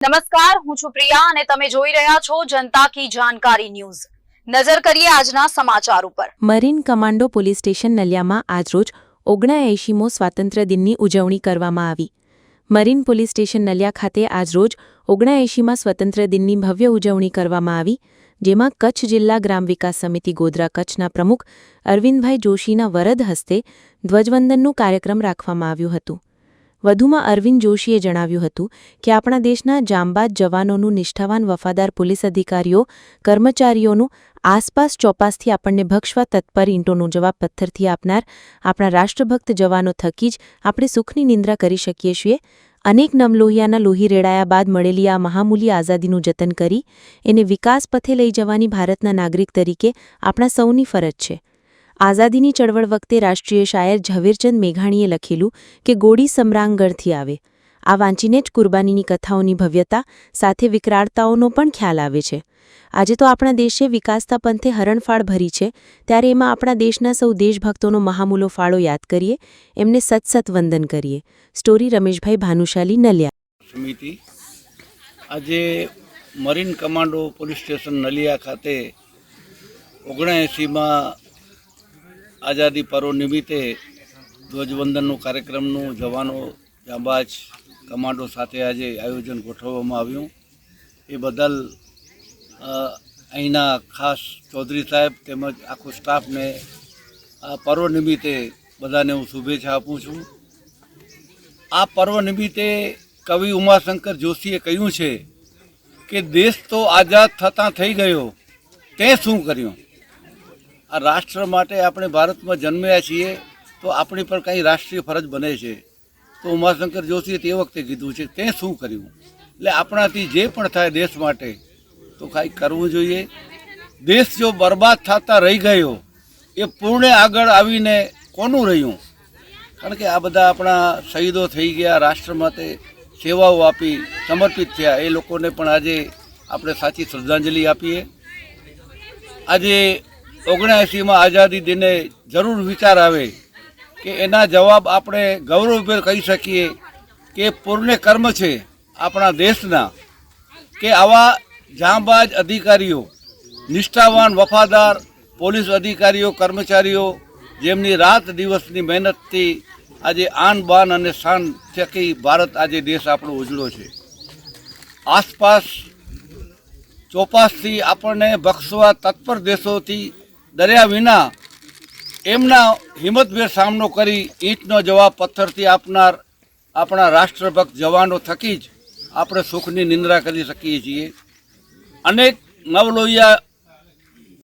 નમસ્કાર, હું છું પ્રિયા અને તમે જોઈ રહ્યા છો જનતા કી જાણકારી ન્યૂઝ। નજર કરીએ આજના સમાચાર ઉપર। મરીન કમાન્ડો પોલીસ સ્ટેશન નલિયામાં આજરોજ 79મો સ્વાતંત્ર્ય દિનની ઉજવણી કરવામાં આવી। મરીન પોલીસ સ્ટેશન નલિયા ખાતે આજરોજ 79મા સ્વતંત્ર દિનની ભવ્ય ઉજવણી કરવામાં આવી, જેમાં કચ્છ જિલ્લા ગ્રામ વિકાસ સમિતિ ગોધરા કચ્છના પ્રમુખ અરવિંદભાઈ જોશીના વરદ હસ્તે ધ્વજવંદનનું કાર્યક્રમ રાખવામાં આવ્યું હતું। વધુમાં અરવિંદ જોશીએ જણાવ્યું હતું કે આપણા દેશના જાંબાજ જવાનોનું નિષ્ઠાવાન વફાદાર પોલીસ અધિકારીઓ કર્મચારીઓનું આસપાસ ચોપાસથી આપણને ભક્ષવા તત્પર ઈંટોનો જવાબ પથ્થરથી આપનાર આપણા રાષ્ટ્રભક્ત જવાનો થકી જ આપણે સુખની નિંદ્રા કરી શકીએ છીએ। અનેક નમલોહિયાના લોહી રેડાયા બાદ મળેલી આ મહામૂલ્ય આઝાદીનું જતન કરી એને વિકાસ પથે લઈ જવાની ભારતના નાગરિક તરીકે આપણા સૌની ફરજ છે। આઝાદીની ચળવળ વખતે રાષ્ટ્રીય શાયર ઝવેરચંદ મેઘાણીએ લખેલું કે ગોળી સમરાંગણથી આવે, આ વાંચીને જ કુરબાનીની કથાઓની ભવ્યતા સાથે વિકરાળતાઓનો પણ ખ્યાલ આવે છે। આજે તો આપણા દેશે વિકાસતા પંથે હરણફાળ ભરી છે, ત્યારે એમાં આપણા દેશના સૌ દેશભક્તોનો મહામૂલો ફાળો યાદ કરીએ, એમને સતસત વંદન કરીએ। સ્ટોરી રમેશભાઈ ભાનુશાલી, નલિયા। સમિતિ આજે marine commando police station Naliya ખાતે 79માં આઝાદી પર્વ નિમિત્તે ધ્વજવંદનનું કાર્યક્રમનું જવાનો જાંબાજ કમાન્ડો સાથે આજે આયોજન ગોઠવવામાં આવ્યું। એ બદલ અહીંના ખાસ ચૌધરી સાહેબ તેમજ આખો સ્ટાફને આ પર્વ નિમિત્તે બધાને હું શુભેચ્છા આપું છું। આ પર્વ નિમિત્તે કવિ ઉમાશંકર જોશીએ કહ્યું છે કે દેશ તો આઝાદ થતાં થઈ ગયો, તે શું કર્યું। આ રાષ્ટ્ર માટે આપણે ભારતમાં જન્મ્યા છીએ તો આપણી પર કંઈ રાષ્ટ્રીય ફરજ બને છે, તો ઉમાશંકર જોશીએ તે વખતે કીધું છે તે શું કર્યું। એટલે આપણાથી જે પણ થાય દેશ માટે તો કાંઈ કરવું જોઈએ। દેશ જો બરબાદ થતા રહી ગયો એ પૂર્ણે આગળ આવીને કોનું રહ્યું, કારણ કે આ બધા આપણા શહીદો થઈ ગયા, રાષ્ટ્ર માટે સેવાઓ આપી સમર્પિત થયા, એ લોકોને પણ આજે આપણે સાચી શ્રદ્ધાંજલિ આપીએ। આજે 79માં આઝાદી દિને જરૂર વિચાર આવે કે એના જવાબ આપણે ગૌરવભેર કહી શકીએ કે પૂર્ણ કર્મ છે આપણા દેશના કે આવા જાંબાજ અધિકારીઓ, નિષ્ઠાવાન વફાદાર પોલીસ અધિકારીઓ કર્મચારીઓ જેમની રાત દિવસની મહેનતથી આજે આન બાન અને શાન થકી ભારત આજે દેશ આપણો ઉજળો છે। આસપાસ ચોપાસથી આપણને બક્ષવા તત્પર દેશોથી ડર્યા વિના એમના હિંમતભેર સામનો કરી ઈંટનો જવાબ પથ્થરથી આપનાર આપણા રાષ્ટ્રભક્ત જવાનો થકી જ આપણે સુખની નિંદ્રા કરી શકીએ છીએ। અનેક નવલોહિયા